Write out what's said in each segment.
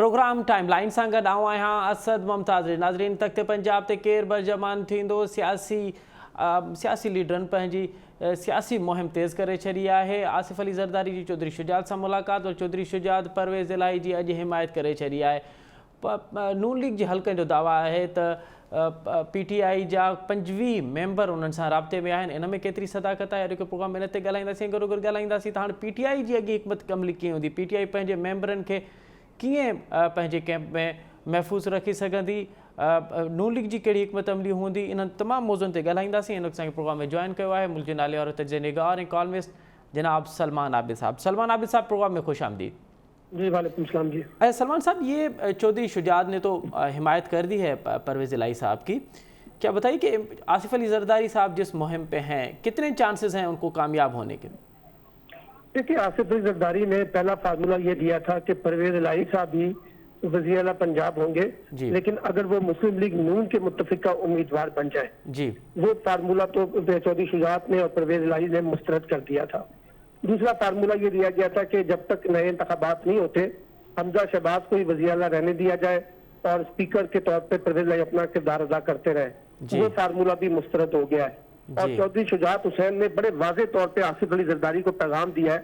Programme timeline सां गॾु आऊं आहियां असद मुमताज़। नाज़रीन, तख़्ते पंजाब ते केरु बरजमान थींदो। सियासी लीडरनि पंहिंजी सियासी मुहिम तेज़ करे छॾी आहे। आसिफ अली ज़रदारी जी चौधरी शुजात सां मुलाक़ात और चौधरी शुजात परवेज़ इलाही जी अॼु हिमायत करे छॾी आहे। नून लीग जे हल्कनि जो दावा आहे त PTI जा 25 मेंबर उन्हनि सां राब्ते में आहिनि। इन में केतिरी सदाकत आहे, अॼु जो प्रोग्राम इन ते ॻाल्हाईंदासीं। गॾोगॾु ॻाल्हाईंदासीं त हाणे PTI जी अॻे हिकमत अमली कीअं हूंदी, PTI पंहिंजे मेंबरनि खे कीअं पंहिंजे कैंप में महफ़ूज़ रखी सघंदी, नून लीग जी कहिड़ी हिकमत अमली हूंदी। इन्हनि तमामु मौज़ुअनि ते ॻाल्हाईंदासीं। इन असांखे प्रोग्राम में जॉइन कयो आहे मुल्क जे नाले वारो तजिज़ निगार ऐं कॉलमिस्ट जनाब सलमान आबिद साहब। सलमान आबिद साहब, प्रोग्राम में खुश आमदीद। जी वालेकुम सलाम जी। सलमान साहब, ये चौधरी शुजात ने तो हिमायत कर दी है परवेज़ इलाही साहब की। क्या बताइए कि आसिफ अली ज़रदारी साहब जिस मुहिम पे हैं, कितने चांसेस हैं उनको कामयाब होने के? देखिए, आसिफ अली ज़रदारी ने पहला फार्मूला ये दिया था कि परवेज़ इलाही साहब ही वज़ीर आला पंजाब होंगे, लेकिन अगर वो मुस्लिम लीग नून के मुत्तफ़िका उम्मीदवार बन जाए जी। वो फार्मूला तो चौधरी शुजात ने और परवेज़ इलाही ने मुस्तरद कर दिया था। दूसरा फार्मूला ये दिया गया था कि जब तक नए इंतखाबात नहीं होते, हमजा शहबाज को ही वज़ीर आला रहने दिया जाए और स्पीकर के तौर पर परवेज़ इलाही अपना किरदार अदा करते रहे। वो फार्मूला भी मुस्तरद हो गया है। और चौधरी शुजात हुसैन ने बड़े वाज़े तौर पे आसिफ अली ज़रदारी को पैगाम दिया है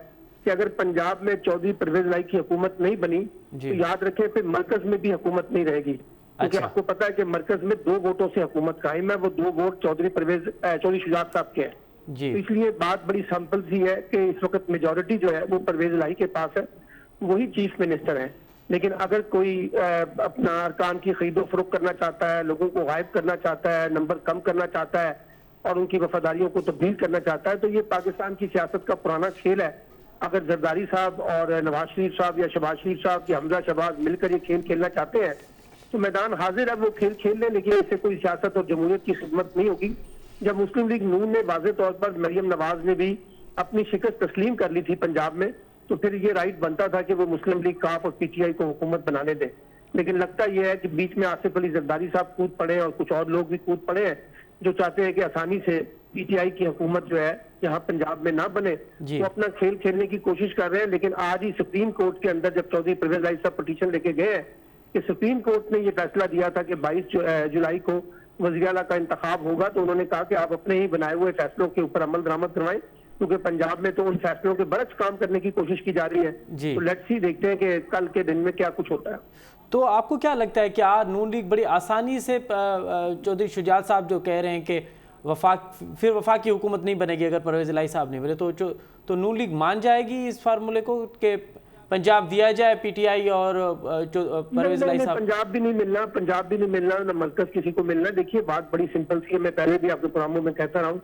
कि अगर पंजाब में चौधरी परवेज़ इलाही की हुकूमत नहीं बनी तो याद रखें फिर मरकज में भी हुकूमत नहीं रहेगी। क्योंकि आपको पता है कि मरकज में 2 वोटों से हुकूमत कायम है, वो 2 वोट चौधरी शुजात साहब के हैं। तो इसलिए बात बड़ी सिंपल सी है कि इस वक्त मेजोरिटी जो है वो परवेज़ इलाही के पास है, वही चीफ मिनिस्टर है। लेकिन अगर कोई अपना अरकान की खरीदो फरोख्त करना चाहता है, लोगों को गायब करना चाहता है, नंबर कम करना चाहता है और उनकी वफादारियों को तब्दील करना चाहता है, तो ये पाकिस्तान की सियासत का पुराना खेल है। अगर जरदारी साहब और नवाज शरीफ साहब या शहबाज शरीफ साहब या हमजा शहबाज मिलकर ये खेल खेलना चाहते हैं तो मैदान हाजिर है, वो खेल खेल लें, लेकिन इससे कोई सियासत और जमहूरियत की खिदमत नहीं होगी। जब मुस्लिम लीग नून ने वाज़े तौर पर मरियम नवाज ने भी अपनी शिकस्त तस्लीम कर ली थी पंजाब में, तो फिर ये राइट बनता था कि वो मुस्लिम लीग काफ और PTI को हुकूमत बनाने दें। लेकिन लगता यह है कि बीच में आसिफ अली ज़रदारी साहब कूद पड़े और कुछ और लोग भी कूद पड़े हैं जो चाहते हैं कि आसानी से PTI की हुकूमत जो है यहाँ पंजाब में ना बने। वो अपना खेल खेलने की कोशिश कर रहे हैं। लेकिन आज ही सुप्रीम कोर्ट के अंदर जब चौधरी परवेज़ इलाही साहब पिटीशन लेके गए हैं कि सुप्रीम कोर्ट ने ये फैसला दिया था कि 22 जुलाई को वज़ीर आला का इंतखाब होगा, तो उन्होंने कहा कि आप अपने ही बनाए हुए फैसलों के ऊपर अमल दरामद करवाएं, क्योंकि पंजाब में तो उन फैसलों के बरक्स काम करने की कोशिश की जा रही है। तो लेट्स सी, देखते हैं कि कल के दिन में क्या कुछ होता है। तो आपको क्या लगता है, क्या नून लीग बड़ी आसानी से चौधरी शुजात साहब जो कह रहे हैं कि वफाक की हुकूमत नहीं बनेगी अगर परवेज़ इलाही साहब नहीं बने, तो नून लीग मान जाएगी इस फार्मूले को कि पंजाब दिया जाए PTI और परवेज़ इलाही साहब? पंजाब भी नहीं मिलना, पंजाब भी नहीं मिलना, ना मरकज किसी को मिलना। देखिए, बात बड़ी सिंपल सी है, मैं पहले भी आपके प्रोग्रामों में कहता रहा हूँ,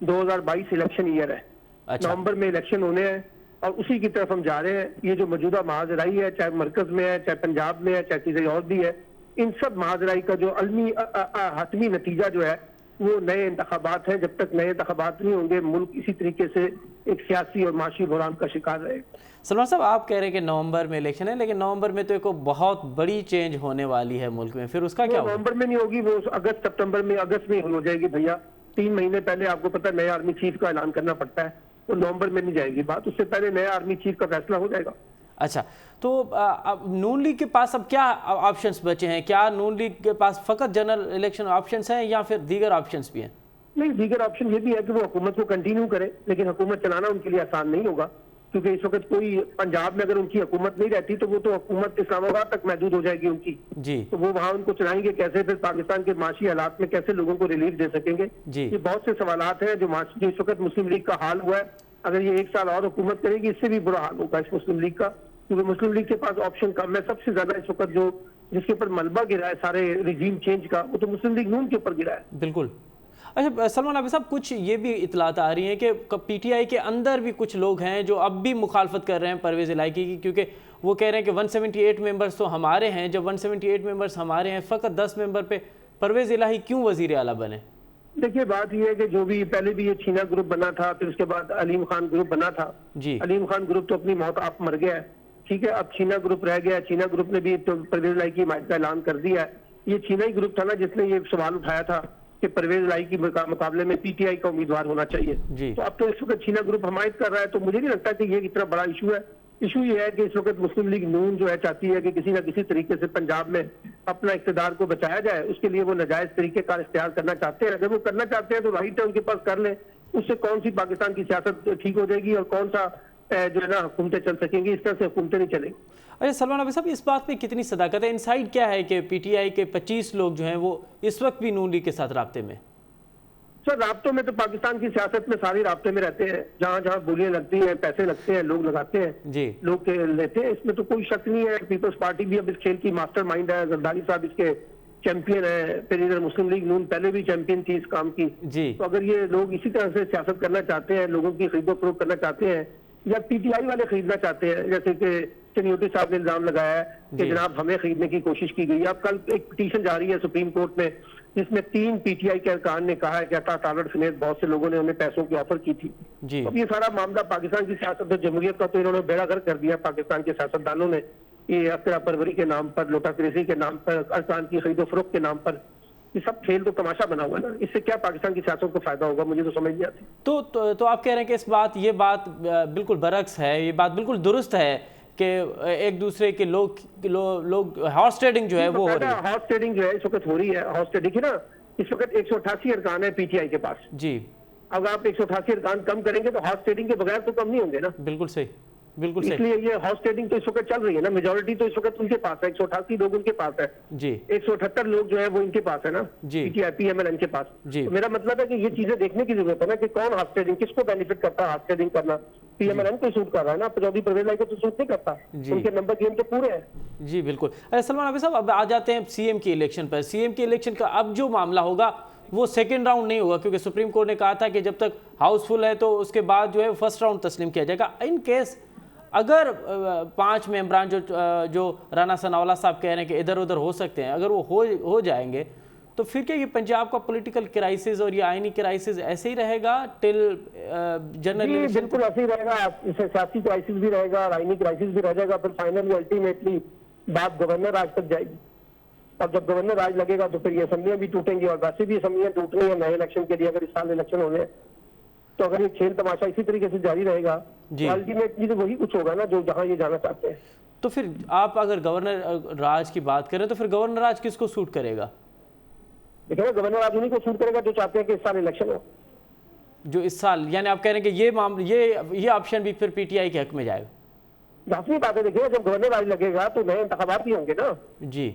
2022 इलेक्शन ईयर है। नवंबर में इलेक्शन होने हैं और उसी की तरफ हम जा रहे हैं। ये जो मौजूदा महाजराई है, चाहे मरकज में है, चाहे पंजाब में है, चाहे किसी और भी है, इन सब महाजराई का जो हतमी नतीजा जो है वो नए इंतखाबात हैं। जब तक नए इंतखाबात नहीं होंगे, मुल्क इसी तरीके से एक सियासी और माशी बहरान का शिकार रहेगा। सलमान साहब, आप कह रहे हैं कि नवंबर में इलेक्शन है, लेकिन नवंबर में तो एक बहुत बड़ी चेंज होने वाली है मुल्क में, फिर उसका क्या होगा? नवंबर में नहीं होगी, वो अगस्त सितंबर में, अगस्त में हो जाएगी भैया। 3 महीने पहले आपको पता है नए आर्मी चीफ का ऐलान करना पड़ता है, तो नवंबर में नहीं जाएगी बात, उससे पहले नया आर्मी चीफ का फैसला हो जाएगा। अच्छा, तो अब नून लीग के पास अब क्या ऑप्शंस बचे हैं? क्या नून लीग के पास फ़कत जनरल इलेक्शन ऑप्शंस हैं या फिर दीगर ऑप्शंस भी हैं? नहीं, दीगर ऑप्शन ये भी है कि वो हुकूमत को कंटिन्यू करें, लेकिन हुकूमत चलाना उनके लिए आसान नहीं होगा, क्योंकि इस वक्त कोई पंजाब में अगर उनकी हुकूमत नहीं रहती तो वो तो हुकूमत इस्लामाबाद तक महदूद हो जाएगी उनकी जी। तो वो वहाँ उनको चलाएंगे कैसे, फिर पाकिस्तान के माशी हालात में कैसे लोगों को रिलीफ दे सकेंगे जी। ये बहुत से सवालात हैं जो इस वक्त मुस्लिम लीग का हाल हुआ है। अगर ये 1 साल और हुकूमत करेगी, इससे भी बुरा हाल होगा इस मुस्लिम लीग का, क्योंकि मुस्लिम लीग के पास ऑप्शन कम है। सबसे ज्यादा इस वक्त जो जिसके ऊपर मलबा गिरा है सारे रिजीम चेंज का, वो तो मुस्लिम लीग नून के ऊपर गिरा है। बिल्कुल। अच्छा सलमान आबिद साहब, कुछ ये भी इतलात आ रही हैं कि PTI के अंदर भी कुछ लोग हैं जो अब भी मुखालफत कर रहे हैं परवेज़ इलाही की, क्योंकि वो कह रहे हैं कि 178 मेंबर्स तो हमारे हैं। जब 178 मेंबर्स हमारे हैं, फ़कत 10 मेंबर पे परवेज़ इलाही क्यों वज़ीर आला बने? देखिए, बात यह है कि जो भी पहले भी ये छीना ग्रुप बना था, फिर उसके बाद अलीम खान ग्रुप बना था जी। अलीम खान ग्रुप तो अपनी मौत आप मर गया है, ठीक है। अब छीना ग्रुप रह गया। छीना ग्रुप ने भी तो परवेज़ इलाही की हिमायत का ऐलान कर दिया है। ये छीना ही ग्रुप था ना जिसने ये सवाल उठाया था कि परवेज़ इलाही के मुकाबले में PTI का उम्मीदवार होना चाहिए जी। तो अब तो इस वक्त छीना ग्रुप हिमायत कर रहा है, तो मुझे नहीं लगता कि ये इतना बड़ा इशू है। इशू ये है कि इस वक्त मुस्लिम लीग नून जो है चाहती है कि किसी न किसी तरीके से पंजाब में अपना इक़्तिदार को बचाया जाए। उसके लिए वो नाजायज तरीके का इख्तियार करना चाहते हैं। अगर वो करना चाहते हैं तो राइट है उनके पास, कर ले। उससे कौन सी पाकिस्तान की सियासत ठीक हो जाएगी और कौन सा जो है ना हुकूमतें चल सकेंगी। इस तरह से हुकूमतें नहीं चलेंगी। अरे सलमान अभी साहब, इस बात पे कितनी सदाकत है? इनसाइड क्या है कि पीटीआई के 25 लोग जो हैं वो इस वक्त भी नून लीग के साथ राब्ते में? सर राब्तों में तो पाकिस्तान की सियासत में सारे राब्ते में रहते हैं। जहां जहां बोलियां लगती हैं, पैसे लगते हैं, लोग लगाते हैं जी, लोग लेते हैं। इसमें तो कोई शक नहीं है। पीपल्स पार्टी भी अब इस खेल की मास्टरमाइंड है। जरदारी साहब इसके चैंपियन है। फिर इधर मुस्लिम लीग नून पहले भी चैंपियन थी इस काम की। जी, तो अगर ये लोग इसी तरह से सियासत करना चाहते हैं, लोगों की खरीदो फरोख्त करना चाहते हैं, या पीटीआई वाले खरीदना चाहते हैं, जैसे कि चनियोटी साहब ने इल्जाम लगाया है कि जनाब हमें खरीदने की कोशिश की गई है। अब कल एक पिटीशन जा रही है सुप्रीम कोर्ट में, जिसमें 3 पीटीआई के अरकान ने कहा है कि अता तालड़ समेत बहुत से लोगों ने उन्हें पैसों की ऑफर की थी। जी, अब ये सारा मामला पाकिस्तान की सियासत और जमहूरियत का तो इन्होंने बेड़ा गर्क कर दिया। पाकिस्तान के सियासतदानों ने ये अफरा परवरी के नाम पर, लोटाक्रेसी के नाम पर, अरकान की खरीदो फरोख्त के नाम पर, ये सब खेल तो तमाशा बना हुआ है ना। इससे क्या पाकिस्तान की सियासत को फायदा होगा, मुझे तो समझ नहीं आती। तो आप कह रहे हैं कि ये बात बिल्कुल बरक्स है, ये बात बिल्कुल दुरुस्त है कि एक दूसरे के लोग हॉर्स ट्रेडिंग जो है वो हो रही है। हॉर्स ट्रेडिंग जो है इस वक्त हो रही है। हॉर्स ट्रेडिंग ना, इस वक्त 188 अरकान है पीटीआई के पास। जी, अब आप 188 अरकान कम करेंगे तो हॉर्स ट्रेडिंग के बगैर तो कम नहीं होंगे ना। बिल्कुल सही, बिल्कुल सही। इसलिए ये हॉर्स ट्रेडिंग तो इस वक्त चल रही है ना। मेजोरिटी तो इस वक्त उनके पास है, 188 लोग उनके पास है। जी, 178 लोग जो है वो इनके पास है ना, जी, पीटीआई पीएमएलएन के पास। जी। तो मेरा मतलब है कि ये चीजें देखने की जरूरत है ना कि कौन हॉर्स ट्रेडिंग, किसको बेनिफिट करता है हॉर्स ट्रेडिंग करना। पीएमएलएन को सूट कर रहा है ना, चौधरी परवेज लाई को तो सूट नहीं करता। उनके नंबर गेम तो पूरे हैं। जी बिल्कुल। अरे सलमान अभी साहब, अब आ जाते हैं सीएम के इलेक्शन पर। सीएम के इलेक्शन का अब जो मामला होगा वो सेकंड राउंड नहीं होगा, क्योंकि सुप्रीम कोर्ट ने कहा था कि जब तक हाउसफुल है तो उसके बाद जो है फर्स्ट राउंड तस्लीम किया जाएगा। इन केस अगर 5 मेंबरान जो राना सनावला साहब कह रहे हैं कि इधर उधर हो सकते हैं, अगर वो हो जाएंगे तो फिर क्या ये पंजाब का पॉलिटिकल क्राइसिस और ये आईनी क्राइसिस ऐसे ही रहेगा टिल जनरल इलेक्शन? बिल्कुल ऐसे ही रहेगा। इससे सियासी क्राइसिस भी रहेगा, आईनी क्राइसिस भी रह जाएगा। फिर फाइनली अल्टीमेटली बात गवर्नर राज तक जाएगी। अब जब गवर्नर राज लगेगा तो फिर ये असेंबलियां भी टूटेंगी, और वैसे भी असेंबलियां टूट रही है नए इलेक्शन के लिए। अगर इस साल इलेक्शन होने हैं तो अगर ये खेल तमाशा इसी तरीके से जारी रहेगा तो अल्टीमेटली तो वही कुछ होगा ना जो जहां ये जाना चाहते हैं। तो फिर आप अगर गवर्नर राज की बात करें तो फिर गवर्नर राज किसको सूट करेगा? देखिए गवर्नर राज उन्हीं को सूट करेगा जो चाहते हैं कि इस साल इलेक्शन हो। जो इस साल, यानी आप कह रहे हैं कि ये ऑप्शन भी फिर पीटीआई के हक में जाएगा? जाफरी बात है। देखिए जब गवर्नर राज लगेगा तो नए इंतखाबात ही होंगे ना। जी,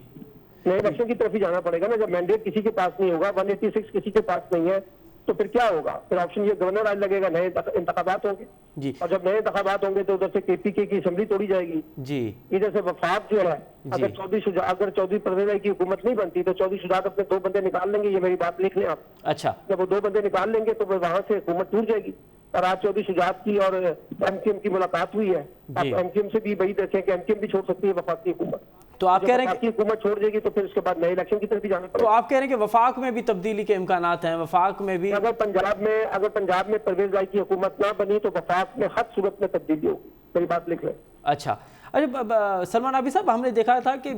नए इलेक्शन की तरफ ही जाना पड़ेगा ना। जब मैंडेट किसी के पास नहीं होगा, 186 किसी के पास नहीं है, तो फिर क्या होगा? फिर ऑप्शन ये गवर्नर राज लगेगा, नए इंतखाबात होंगे जी, और जब नए इंतखाबात होंगे तो उधर से केपीके की असेंबली तोड़ी जाएगी। जी, इधर से वफाक जो है, अगर चौधरी परवेज की हुकूमत नहीं बनती तो चौधरी शुजात अपने 2 बंदे निकाल लेंगे। ये मेरी बात लिख लें आप। अच्छा, जब वो 2 बंदे निकाल लेंगे तो वहां से हुकूमत टूट जाएगी। और आज चौधरी शुजात की और एमकेएम की मुलाकात हुई है। आप एमकेएम से भी वही देखें कि एमकेएम भी छोड़ सकती है वफाकी हुकूमत। तो आप कह रहे हैं कि हुकूमत छोड़ देगी तो फिर उसके बाद नए इलेक्शन की तरफ ही जाना तो पड़ेगा। आप कह रहे हैं कि वफाक में भी तब्दीली के इम्कानात हैं? वफाक में भी अगर पंजाब में परवेज लाई की हुकूमत ना बनी तो वफाक में हर सूरत में तब्दीली होगी। मेरी बात लिख लें। अच्छा, अरे सलमान अभी साहब, हमने देखा था कि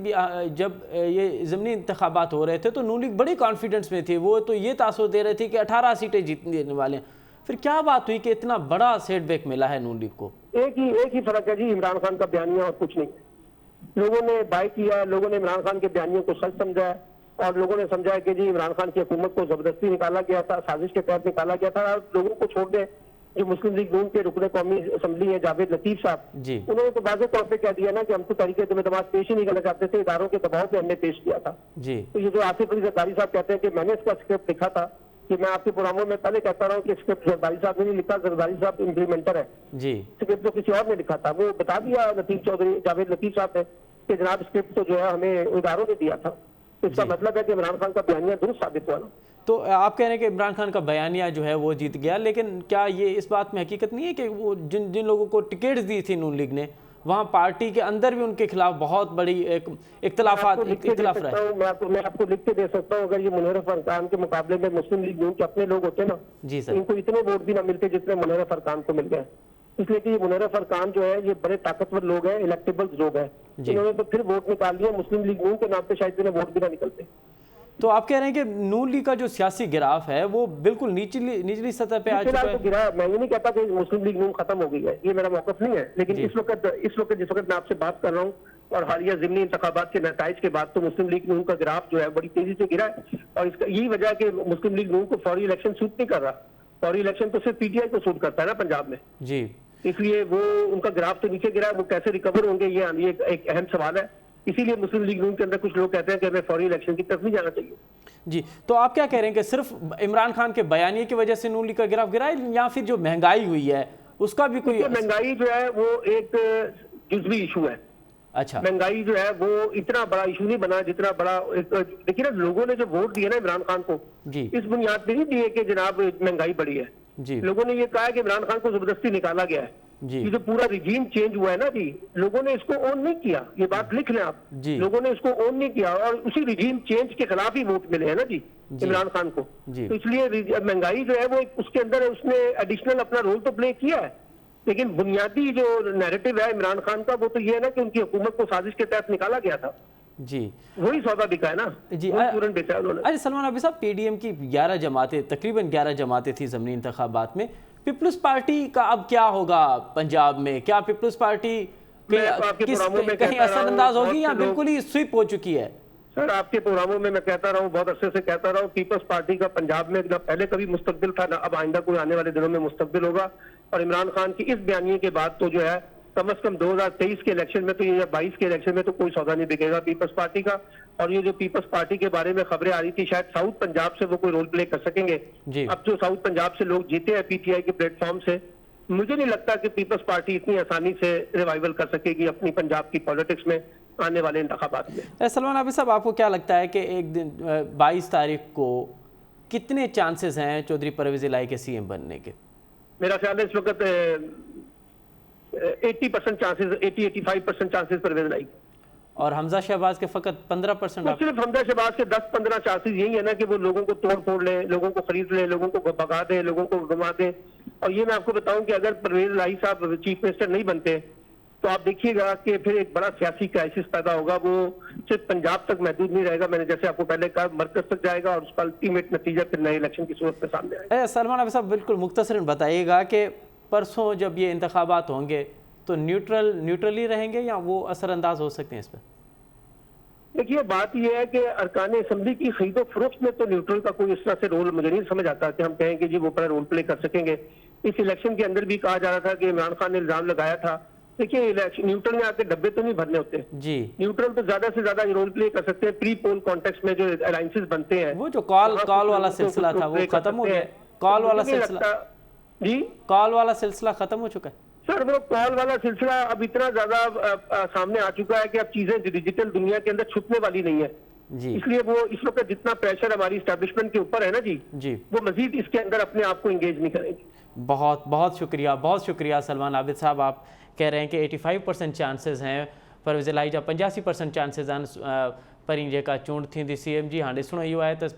जब ये ज़मीनी इंतखाबात हो रहे थे तो नून लीग बड़ी कॉन्फिडेंस में थी। वो तो ये तासुर दे रहे थे कि 18 सीटें जीतने वाले हैं। फिर क्या बात हुई कि इतना बड़ा सेटबैक मिला है नून लीग को? एक ही फर्क है जी, इमरान खान का बयानिया और कुछ नहीं। लोगों ने बाय किया, लोगों ने इमरान खान के बयानियों को सच समझा है और लोगों ने समझा कि जी इमरान खान की हुकूमत को जबरदस्ती निकाला गया था, साजिश के तहत निकाला गया था। लोगों को छोड़ दें, जो मुस्लिम लीग नून के रुकने कौमी असम्बली है जावेद लतीफ साहब, उन्होंने तो वाज़ेह तौर पे कह दिया ना कि हम तो तरीके दमाद पेश ही नहीं करना चाहते थे, इदारों के दबाव पे हमने पेश किया था जी। तो ये जो आसिफ अली जरदारी साहब कहते हैं कि मैंने इसका स्क्रिप्ट लिखा था, कि मैं आपके प्रोग्रामों में पहले कहता रहा हूँ कि स्क्रिप्ट जरदारी साहब ने नहीं लिखा, जरदारी साहब इम्प्लीमेंटर है जी। स्क्रिप्ट तो किसी और ने लिखा था, वो बता दिया जावेद लतीफ साहब ने कि जनाब स्क्रिप्ट तो जो है हमें इदारों ने दिया था। इसका मतलब है कि इमरान खान का बयानिया दुरुस्त साबित हुआ ना। तो आप कह रहे हैं कि इमरान खान का बयानिया जो है वो जीत गया, लेकिन क्या ये इस बात में हकीकत नहीं है कि वो जिन लोगों को टिकट्स दी थी नून लीग ने, वहाँ पार्टी के अंदर भी उनके खिलाफ बहुत बड़ी इख्तिलाफ रहा? मैं आपको लिख के दे सकता हूँ। अगर ये मुनव्वर फरकान के मुकाबले में मुस्लिम लीग नून के अपने लोग होते ना जी सर, इनको इतने वोट भी ना मिलते जितने मुनव्वर फरकान को मिल गए। इसलिए कि मुनव्वर फरकान जो है ये बड़े ताकतवर लोग हैं, इलेक्टेबल लोग हैं, इन्होंने तो फिर वोट निकाल लिया। मुस्लिम लीग नून के नाम पे शायद इन्हें वोट भी ना निकलते। तो आप कह रहे हैं कि नून लीग का जो सियासी गिराफ है वो बिल्कुल निचली सतह पे आ चुका है? मैं ये नहीं कहता कि मुस्लिम लीग नून खत्म हो गई है, ये मेरा मौकफ नहीं है, लेकिन इस वक्त जिस वक्त मैं आपसे बात कर रहा हूँ और हालिया ज़िमनी इंतखाबात के नताइज के बाद तो मुस्लिम लीग नून का ग्राफ जो है बड़ी तेजी से गिरा है। और इसका यही वजह है कि मुस्लिम लीग नून को फौरी इलेक्शन सूट नहीं कर रहा। फौरी इलेक्शन तो सिर्फ पीटीआई को सूट करता है ना पंजाब में जी, इसलिए वो उनका ग्राफ तो नीचे गिरा है। वो कैसे रिकवर होंगे ये एक अहम सवाल है। इसीलिए मुस्लिम लीग नून के अंदर कुछ लोग कहते हैं कि हमें फौरी इलेक्शन की तरफ नहीं जाना चाहिए। जी, तो आप क्या कह रहे हैं कि सिर्फ इमरान खान के बयानिए की वजह से नून लीग का गिराफ गिरा है या फिर जो महंगाई हुई है उसका भी कोई? महंगाई जो है वो एक जुज़वी इशू है। अच्छा, महंगाई जो है वो इतना बड़ा इशू नहीं बना जितना बड़ा देखिए ना, लोगों ने जो वोट दिया ना इमरान खान को जी, इस बुनियाद पे नहीं दिए कि जनाब महंगाई बढ़ी है जी, लोगों ने ये कहा है कि इमरान खान को जबरदस्ती निकाला गया है। जी, ये जो पूरा रिजीम चेंज हुआ है ना जी, लोगों ने इसको ऑन नहीं किया। ये बात लिख लें आप, जी, लोगों ने इसको ऑन नहीं किया और उसी रिजीम चेंज के खिलाफ ही वोट मिले हैं ना जी इमरान खान को। तो इसलिए महंगाई जो है वो उसके अंदर उसने एडिशनल अपना रोल तो प्ले किया है, लेकिन बुनियादी जो नैरेटिव है इमरान खान का वो तो ये है ना कि उनकी हुकूमत को साजिश के तहत निकाला गया था जी, वही सौदा बिका है ना जी। तुरंत बेचा उन्होंने। अरे सलमान अभी साहब, पीडीएम की 11 जमातें, तकरीबन 11 जमातें थी ज़मीनी इंतखाबात में। पीपल्स पार्टी का अब क्या होगा पंजाब में? क्या पीपल्स पार्टी कहीं असरअंदाज होगी या बिल्कुल ही स्वीप हो चुकी है? सर आपके प्रोग्रामों में मैं कहता रहा हूँ, बहुत अरसे से कहता रहा हूँ, पीपल्स पार्टी का पंजाब में ना पहले कभी मुस्तकबिल था ना अब आइंदा कोई आने वाले दिनों में मुस्तकबिल होगा। और इमरान खान की इस बयानिए के बाद तो जो है कम से कम 2023 के इलेक्शन में तो या 22 के इलेक्शन में तो कोई सौदा नहीं बिकेगा पीपल्स पार्टी का। और ये जो पीपल्स पार्टी के बारे में खबरें आ रही थी शायद साउथ पंजाब से वो कोई रोल प्ले कर सकेंगे। अब जो साउथ पंजाब से लोग जीते हैं पीटीआई के प्लेटफॉर्म से, मुझे नहीं लगता कि पीपल्स पार्टी इतनी आसानी से रिवाइवल कर सकेगी अपनी पंजाब की पॉलिटिक्स में आने वाले इंतखाबात में। सलमान आबिद साहब, आपको क्या लगता है कि एक दिन 22 तारीख को कितने चांसेस हैं चौधरी परवेज इलाही के सीएम बनने के? मेरा ख्याल है इस वक्त 80% चांसेस, 80-85% चांसेस परवेज इलाही। और हमजा शहबाज के फकत 15%? सिर्फ हमजा शहबाज के 10-15 चांसेस यही है ना कि वो लोगों को तोड़ फोड़ ले, लोगों को खरीद ले, लोगों को भगा दे, लोगों को घुमा दे। और ये मैं आपको बताऊं कि अगर परवेज इलाही साहब चीफ मिनिस्टर नहीं बनते तो आप देखिएगा कि फिर एक बड़ा सियासी क्राइसिस पैदा होगा। वो सिर्फ पंजाब तक महदूद नहीं रहेगा, मैंने जैसे आपको पहले कहा, मरकज तक जाएगा और उसका अल्टीमेट नतीजा फिर नए इलेक्शन की सूरत में सामने आएगा। सलमान आबिद साहब, बिल्कुल मुख्तसरन बताइएगा कि परसों जब ये इंतखाबात होंगे तो न्यूट्रली रहेंगे या वो असरअंदाज हो सकते हैं इस पर? देखिए बात यह है कि अरकान असम्बली की खरीदो फरोख्त में तो न्यूट्रल का कोई इस तरह से रोल मुझे नहीं समझ आता कि हम कहें कि जी वो बड़ा रोल प्ले कर सकेंगे। इस इलेक्शन के अंदर भी कहा जा रहा था कि इमरान खान ने इल्जाम लगाया था। देखिए इलेक्शन न्यूट्रल में आके डब्बे तो नहीं भरने होते जी। न्यूट्रल तो ज्यादा से ज्यादा रोल प्ले कर सकते हैं प्री पोल कॉन्टेक्स्ट में जो अलायंसेस बनते हैं। वो जो कॉल वाला सिलसिला था वो खत्म हो गया? कॉल वाला सिलसिला जी, कॉल वाला सिलसिला खत्म हो चुका है सर। वो कॉल वाला सिलसिला अब इतना ज्यादा सामने आ चुका है कि अब चीजें डिजिटल दुनिया के अंदर छुपने वाली नहीं है जी। इसलिए वो इस वक्त जितना प्रेशर हमारी एस्टेब्लिशमेंट के ऊपर है ना जी, वो मजीद इसके अंदर अपने आप को एंगेज नहीं करेंगे। बहुत बहुत शुक्रिया सलमान आबिद साहब। आप कह रहे हैं कि 85% चांसेस हैं परवेज इलाही जा, 85% चांसेस आहिनि परिंजे का चूंड थींदी सीएम जी। हाँ ॾिसणो इहो आहे त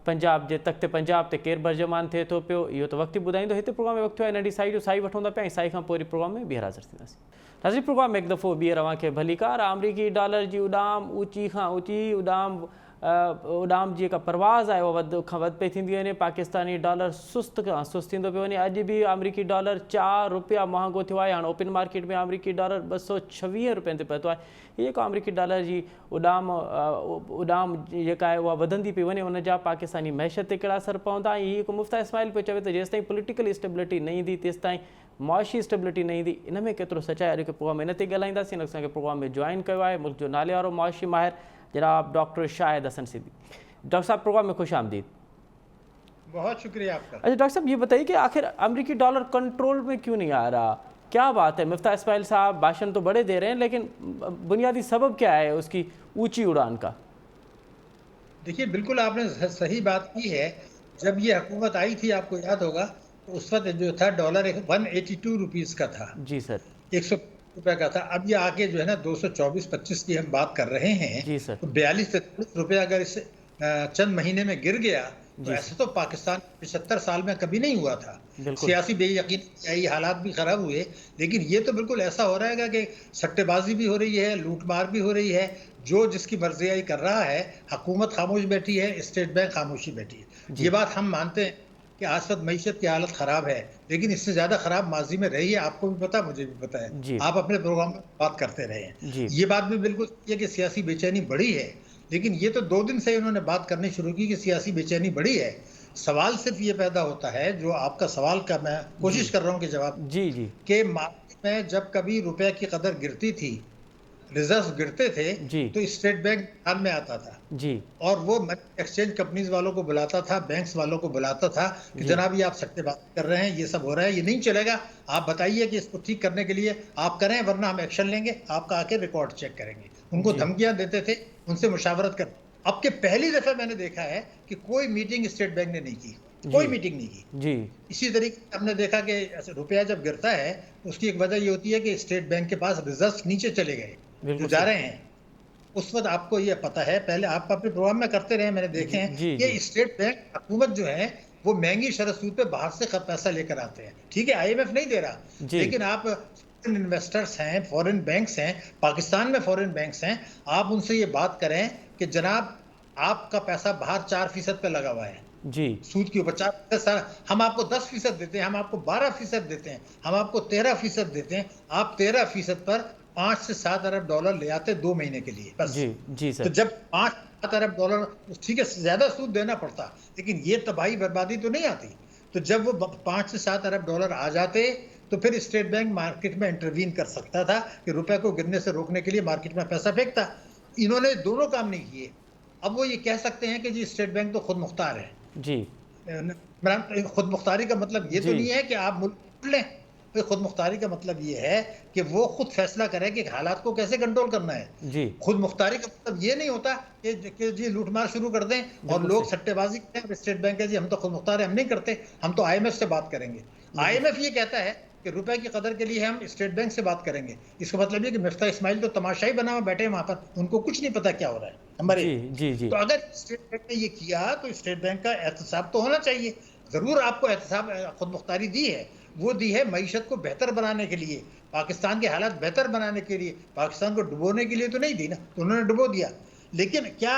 पंजाब जे तख़्ते पंजाब ते केरु बर्जमान थिए थो पियो, इहो त वक़्तु ॿुधाईंदो। हिते प्रोग्राम में वक़्तु आहे नंढी साई जो साई वठूं था पिया ऐं साई खां पोइ वरी प्रोग्राम में ॿीहर हाज़िर थींदासीं। नाज़रीन, प्रोग्राम में हिकु दफ़ो ॿीहर अव्हांखे भलीकार। अमरीकी डॉलर जी उॾाम ऊची खां ऊची उॾाम जी जेका परवाज़ आहे उहा वधि खां वधि पई थींदी वञे। पाकिस्तानी डॉलर सुस्त खां सुस्त थींदो पियो वञे। अॼु बि अमरीकी डॉलर 4 रुपया महांगो थियो आहे। हाणे ओपन मार्केट में अमरीकी डॉलर 226 रुपयनि ते पहुतो आहे। हीअ जेको अमरीकी डॉलर जी उॾाम जेका आहे उहा वधंदी पई वञे, उन जा पाकिस्तानी मैशत ते कहिड़ा असर पवंदा। ऐं हीअ हिकु मुफ्ता इस्माइल पियो चवे त जेसिताईं पॉलिटिकल स्टेबिलिटी न ईंदी तेसिताईं मुआशी स्टेबिलिटी न ईंदी। इन में केतिरो सचाई अॼु प्रोग्राम में इन ते ॻाल्हाईंदासीं। असांखे प्रोग्राम में जॉइन कयो आहे मुल्क जो नाले वारो मुआशी माहिर जनाब डॉक्टर शाहिद हसन सिद्दीकी। डॉक्टर साहब, प्रोग्राम में खुश आमदीद। बहुत शुक्रिया आपका। अच्छा डॉक्टर साहब, ये बताइए कि आखिर अमरीकी डॉलर कंट्रोल में क्यों नहीं आ रहा? क्या बात है? मुफ्ता इस्माइल साहब भाषण तो बड़े दे रहे हैं, लेकिन बुनियादी सबब क्या है उसकी ऊंची उड़ान का? देखिए, बिल्कुल आपने सही बात की है। जब ये हुकूमत आई थी, आपको याद होगा, तो उस वक्त जो था डॉलर 182 रुपीज़ का था जी सर, 100 रुपए का था। अब ये आके जो है ना 224-25 की हम बात कर रहे हैं जी सर। तो 42-43 रुपये अगर इस चंद महीने में गिर गया तो ऐसा तो पाकिस्तान 75 साल में कभी नहीं हुआ था। सियासी बेयकीन हालात भी खराब हुए, लेकिन ये तो बिल्कुल ऐसा हो रहा है कि सट्टेबाजी भी हो रही है, लूटमार भी हो रही है, जो जिसकी मर्जी कर रहा है, हुकूमत खामोश बैठी है, स्टेट बैंक खामोशी बैठी है। ये बात हम मानते हैं कि आज वक्त मईशत की हालत ख़राब है, लेकिन इससे ज़्यादा ख़राब माजी में रही है। आपको भी पता, मुझे भी पता है, आप अपने प्रोग्राम में बात करते रहे हैं। ये बात भी बिल्कुल है कि सियासी बेचैनी बढ़ी है, लेकिन ये तो 2 दिन से इन्होंने बात करनी शुरू की कि सियासी बेचैनी बढ़ी है। सवाल सिर्फ ये पैदा होता है, जो आपका सवाल का मैं कोशिश कर रहा हूँ कि जवाब कि मार्केट में जब कभी रुपए की कदर गिरती थी, रिजर्व गिरते थे, तो स्टेट बैंक ध्यान में आता था और वो एक्सचेंज कंपनीज वालों को बुलाता था, बैंक्स वालों को बुलाता था कि जनाब ये आप सट्टेबाजी कर रहे हैं, ये सब हो रहा है, ये नहीं चलेगा, आप बताइए कि इसको ठीक करने के लिए आप करें, वरना हम एक्शन लेंगे, आपका आके रिकॉर्ड चेक करेंगे। उनको धमकियां देते थे, उनसे मुशावरत कर। अब के पहली दफा मैंने देखा है कि कोई मीटिंग स्टेट बैंक ने नहीं की, कोई मीटिंग नहीं की। इसी तरीके से हमने देखा कि रुपया जब गिरता है, उसकी एक वजह ये होती है कि स्टेट बैंक के पास रिजर्व नीचे चले गए, जो जा रहे हैं। उस वक्त आपको ये पता है, पहले आप अपने प्रोग्राम में करते रहे, मैंने देखे हैं कि स्टेट बैंक हुकूमत जो है वो महंगी शरत सूद पे बाहर से पैसा लेकर आते हैं। ठीक है, IMF नहीं दे रहा, लेकिन आप इन्वेस्टर्स हैं, फॉरेन बैंक्स हैं, पाकिस्तान में फॉरेन बैंक्स हैं, आप उनसे ये बात करें कि जनाब आपका पैसा बाहर 4% पे लगा हुआ है सूद के ऊपर, 4%। हम आपको 10% देते हैं, हम आपको 12% देते हैं, हम आपको 13% देते हैं। आप 13% पर 5 से 7 अरब डॉलर ले आते 2 महीने के लिए बस। जी सर। तो जब 5-7 अरब डॉलर, ठीक है, ज्यादा सूद देना पड़ता, लेकिन ये तबाही बर्बादी तो नहीं आती। तो जब वो 5 से 7 अरब डॉलर आ जाते, तो फिर स्टेट बैंक मार्केट में इंटरवीन कर सकता था कि रुपए को गिरने से रोकने के लिए मार्केट में पैसा फेंकता। इन्होंने दोनों काम नहीं किए। अब वो ये कह सकते हैं कि जी स्टेट बैंक तो खुद मुख्तार है। खुद मुख्तारी का मतलब ये तो नहीं है कि आप मुल्क लें, तो खुद मुख्तारी का मतलब ये है कि वो खुद फैसला करे कि हालात को कैसे कंट्रोल करना है। खुद मुख्तारी का मतलब ये नहीं होता कि जी लूटमार शुरू कर दें और लोग सट्टेबाजी करें। स्टेट बैंक है जी हम तो खुद मुख्तार है, हम नहीं करते, हम तो IMF से बात करेंगे। IMF ये कहता है कि रुपए की कदर के लिए हम स्टेट बैंक से बात करेंगे। इसका मतलब ये कि मिफ्ता इस्माइल तो तमाशाई बना हुआ बैठे हैं वहां पर, उनको कुछ नहीं पता क्या हो रहा है। नंबर 1। तो अगर स्टेट बैंक ने ये किया तो स्टेट बैंक का एहतसाब तो होना चाहिए। जरूर आपको एहतसाब, खुद मुख्तारी दी है, वो दी है मईशत को बेहतर बनाने के लिए, पाकिस्तान के हालात बेहतर बनाने के लिए, पाकिस्तान को डुबोने के लिए तो नहीं दी ना, तो उन्होंने डुबो दिया। लेकिन क्या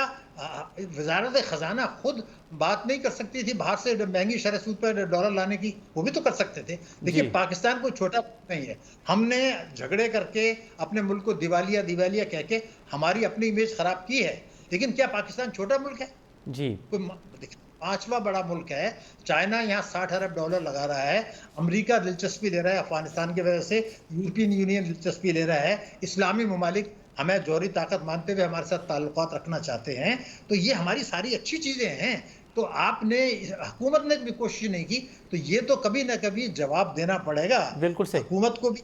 वजारत खजाना खुद बात नहीं कर सकती थी बाहर से महंगी शरह सूद पर डॉलर लाने की? वो भी तो कर सकते थे। देखिए पाकिस्तान कोई छोटा नहीं है। हमने झगड़े करके अपने मुल्क को दिवालिया दिवालिया कह के हमारी अपनी इमेज खराब की है, लेकिन क्या पाकिस्तान छोटा मुल्क है? कोई 5वां बड़ा मुल्क है। चाइना यहाँ 60 अरब डॉलर लगा रहा है, अमेरिका दिलचस्पी ले रहा है अफगानिस्तान की वजह से, यूरोपियन यूनियन दिलचस्पी ले रहा है, इस्लामी ममालिक हमें जौहरी ताकत मानते हुए हमारे साथ ताल्लुकात रखना चाहते हैं। तो ये हमारी सारी अच्छी चीज़ें हैं। तो आपने, हुकूमत ने भी कोशिश नहीं की, तो ये तो कभी ना कभी जवाब देना पड़ेगा बिल्कुल सही, हुकूमत को भी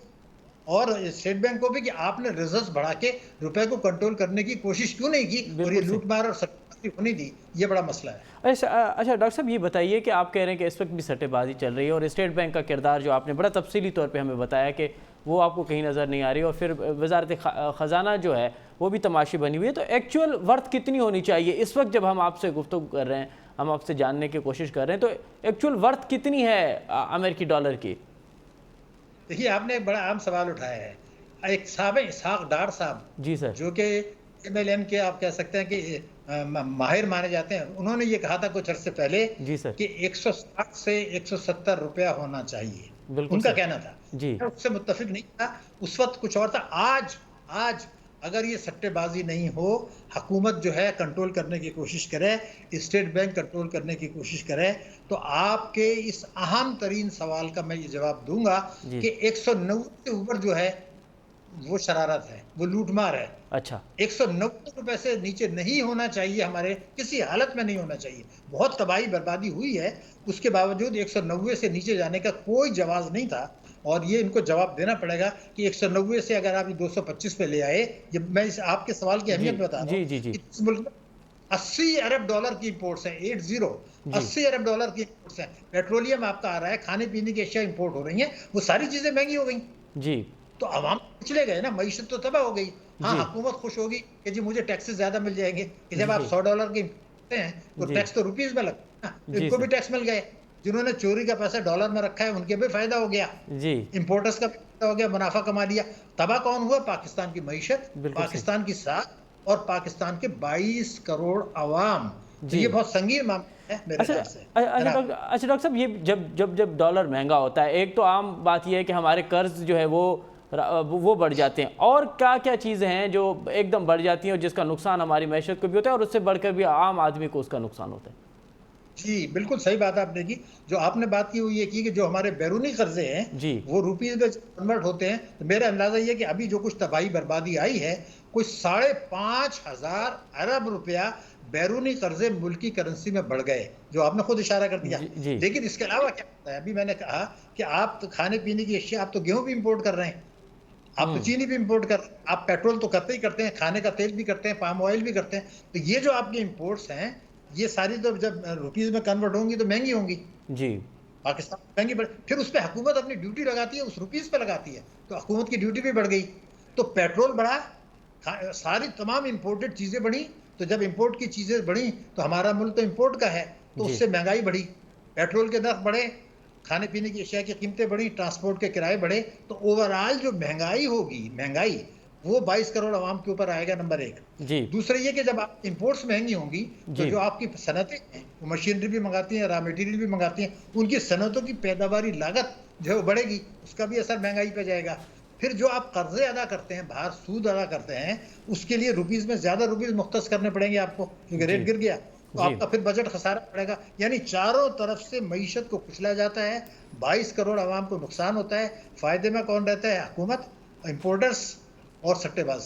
और स्टेट बैंक को भी कि आपने रिजर्व बढ़ा के रुपए को कंट्रोल करने की कोशिश क्यों नहीं की और ये लूटमार और सट्टेबाजी होने दी। ये बड़ा मसला है। अच्छा डॉक्टर साहब, ये बताइए कि आप कह रहे हैं कि इस वक्त भी सट्टेबाजी चल रही है और स्टेट बैंक का किरदार जो आपने बड़ा तफसीली तौर पे हमें बताया कि वो आपको कहीं नज़र नहीं आ रही, और फिर वजारत ख़जाना जो है वो भी तमाशी बनी हुई है। तो एक्चुअल वर्थ कितनी होनी चाहिए इस वक्त जब हम आपसे गुफ्तगू कर रहे हैं, हम आपसे जानने की कोशिश कर रहे हैं, तो एक्चुअल वर्थ कितनी है अमेरिकी डॉलर की? देखिए आपने एक बड़ा आम सवाल उठाया है। एक साहब है इसहाक डार साहब, जी सर, जो कि MLM के आप कह सकते हैं कि माहिर माने जाते हैं। उन्होंने ये कहा था कुछ अर्से पहले जी सर कि 160 से 170 रुपया होना चाहिए, उनका कहना था जी। मैं उससे मुत्तफिक नहीं था, उस वक्त कुछ और था। आज अगर ये सट्टेबाजी नहीं हो, हुकूमत जो है कंट्रोल करने की कोशिश करे, स्टेट बैंक कंट्रोल करने की कोशिश करे, तो आपके इस अहम तरीन सवाल का मैं ये जवाब दूंगा कि 190 से ऊपर जो है वो शरारत है, वो लूटमार है। अच्छा, 190 रुपए से नीचे नहीं होना चाहिए, हमारे किसी हालत में नहीं होना चाहिए। बहुत तबाही बर्बादी हुई है, उसके बावजूद 190 से नीचे जाने का कोई जवाब नहीं था। और ये इनको जवाब देना पड़ेगा कि 190 से अगर आप 225 पे ले आए, जब मैं इस आपके सवाल की अहमियत बता रहा हूँ, इस मुल्क में 80 अरब डॉलर की इंपोर्ट्स हैं, 80 अरब डॉलर की इंपोर्ट्स हैं। पेट्रोलियम आपका आ रहा है, खाने पीने की अशिया इंपोर्ट हो रही हैं, वो सारी चीजें महंगी हो गई जी। तो आवाम पिछले गए ना, मईशत तो तबाह हो गई। हाँ, हुकूमत खुश होगी कि जी मुझे टैक्सेस ज्यादा मिल जाएंगे, कि जब आप 100 डॉलर के हैं तो टैक्स तो रुपीज में लगता है, इनको भी टैक्स मिल गए। जिन्होंने चोरी का पैसा डॉलर में रखा है उनके भी फायदा हो गया जी, इंपोर्टर्स का फायदा हो गया, मुनाफा कमा लिया। तबाह कौन हुआ? पाकिस्तान की मईशत, पाकिस्तान की साख और पाकिस्तान के 22 करोड़ आवाम। तो जी। ये बहुत संगीन मामला है मेरे अच्छा ख्याल से। डॉक्टर साहब, ये जब डॉलर महंगा होता है, एक तो आम बात यह है कि हमारे कर्ज जो है वो बढ़ जाते हैं, और क्या क्या चीज़ें हैं जो एकदम बढ़ जाती हैं और जिसका नुकसान हमारी मैशत को भी होता है और उससे बढ़कर भी आम आदमी को उसका नुकसान होता है? जी बिल्कुल सही बात आपने की। जो आपने बात की वो ये की कि जो हमारे बैरूनी कर्जे हैं जी। वो रुपीज में कन्वर्ट होते हैं। तो मेरा अंदाजा ये कि अभी जो कुछ तबाही बर्बादी आई है, कोई 5,500 अरब रुपया बैरूनी कर्जे मुल्की करेंसी में बढ़ गए, जो आपने खुद इशारा कर दिया। जी। लेकिन इसके अलावा क्या होता है, अभी मैंने कहा कि आप तो खाने पीने की अशिया, आप तो गेहूं भी इंपोर्ट कर रहे हैं, आप तो चीनी भी इंपोर्ट कर, आप पेट्रोल तो करते ही करते हैं, खाने का तेल भी करते हैं, पाम ऑयल भी करते हैं। तो ये जो आपकी इंपोर्ट्स हैं, ये सारी तो जब रुपीज में कन्वर्ट होंगी तो महंगी होंगी। जी। पाकिस्तान महंगी बढ़, फिर उस पर हुकूमत अपनी ड्यूटी लगाती है, उस रुपीज पे लगाती है, तो हुकूमत की ड्यूटी भी बढ़ गई। तो पेट्रोल बढ़ा, सारी तमाम इंपोर्टेड चीजें बढ़ी। तो जब इंपोर्ट की चीजें बढ़ी तो हमारा मुल्क तो इंपोर्ट का है, तो उससे महंगाई बढ़ी, पेट्रोल के दर बढ़े, खाने पीने की अशिया की कीमतें बढ़ी, ट्रांसपोर्ट के किराए बढ़े। तो ओवरऑल जो महंगाई होगी, महंगाई वो 22 करोड़ आवाम के ऊपर आएगा, नंबर एक। जी। दूसरा ये कि जब आप इंपोर्ट्स महंगी होंगी तो जो आपकी सनतें हैं वो मशीनरी भी मंगाती हैं, रॉ मटेरियल भी मंगाती हैं, उनकी सनतों की पैदावारी लागत जो है वो बढ़ेगी, उसका भी असर महंगाई पे जाएगा। फिर जो आप कर्जे अदा करते हैं, बाहर सूद अदा करते हैं, उसके लिए रुपीज में ज्यादा रुपीज मुख्तस करने पड़ेंगे आपको, क्योंकि रेट गिर गया, तो आपका फिर बजट खसारा पड़ेगा। यानी चारों तरफ से मईशत को कुचला जाता है, 22 करोड़ आवाम को नुकसान होता है। फायदे में कौन रहता है? हुकूमत, इंपोर्टर्स और सट्टेबाज।